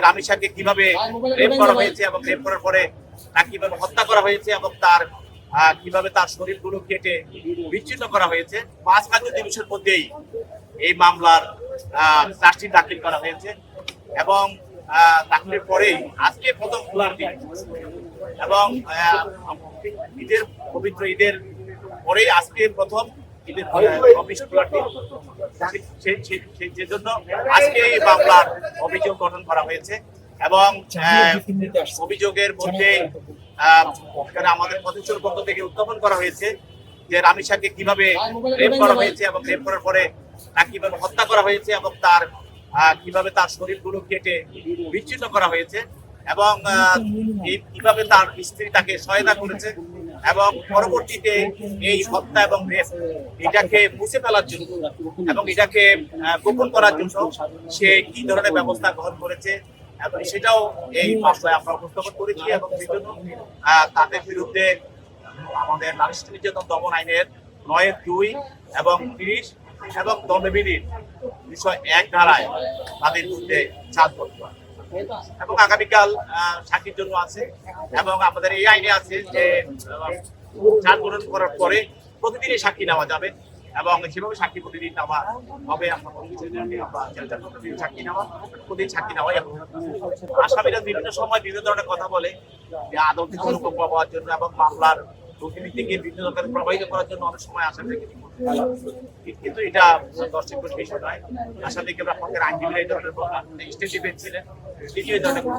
রামিসাকে কিভাবে রেপ করা হয়েছে এবং রেপ করার পরে তাকে কিভাবে হত্যা করা হয়েছে এবং তার কিভাবে তার শরীরগুলো কেটে বিচ্ছিন্ন করা হয়েছে 5 কার্যদিবসের মধ্যেই এই মামলার চার্জশিট দাখিল করা হয়েছে এবং দাখিলের পরেই আজকে প্রথম খোলার দিন এবং ঈদের পবিত্র ঈদের পরেই আজকে প্রথম ঈদের অফিস খোলার দিন। সেজন্য আজকে এই মামলার অভিযোগ গঠন করা হয়েছে এবং অভিযোগের মধ্যে আমাদের প্রতিষ্ঠানের পক্ষ থেকে উত্থাপন করা হয়েছে যে রামিসাকে কিভাবে রেপ করা হয়েছে এবং রেপ করার পরে তাকে কিভাবে হত্যা করা হয়েছে এবং তার কিভাবে তার শরীরগুলো কেটে বিচ্ছিন্ন করা হয়েছে এবং কিভাবে তার স্ত্রী তাকে সহায়তা করেছে এবং পরবর্তীতে এই হত্যা এবং রেপ এটাকে মুছে ফেলার জন্য এবং এটাকে গোপন করার জন্য সে কি ধরনের ব্যবস্থা গ্রহণ করেছে এবং সেটাও এই মামলায় আমরা উপস্থাপন করেছি এবং সেই জন্য তাদের বিরুদ্ধে আমাদের নারী নির্যাতন দমন আইনের 9-2 এবং 30 এবং দণ্ডবিধির 201 ধারায় তাদের বিরুদ্ধে চার্জ করতে হয় এবং আগামীকাল সাক্ষীর জন্য আছে এবং আমাদের এই আইনে আছে যে চার্জ গ্রহণ করার পরে প্রতিদিনই সাক্ষী নেওয়া যাবে এবং সেভাবে সাক্ষী প্রতিদিন নেওয়া হবে। আমরা সাক্ষী নেওয়া প্রতিদিন সাক্ষী নেওয়া এবং আসামিরা বিভিন্ন সময় বিভিন্ন ধরনের কথা বলে যে আদালতে অনুকম্প পাওয়ার জন্য এবং মামলার নথিভিত্তিকে বিভিন্ন ধরনের প্রবাহিত করার জন্য অনেক সময় আসামিকে কিন্তু এটা দর্শকের বিষয় নয়। আসামিকে আপনাদের আইনজীবীরা এই ধরনের স্টেট ডিফেন্স ছিলেন, এই ধরনের কোনো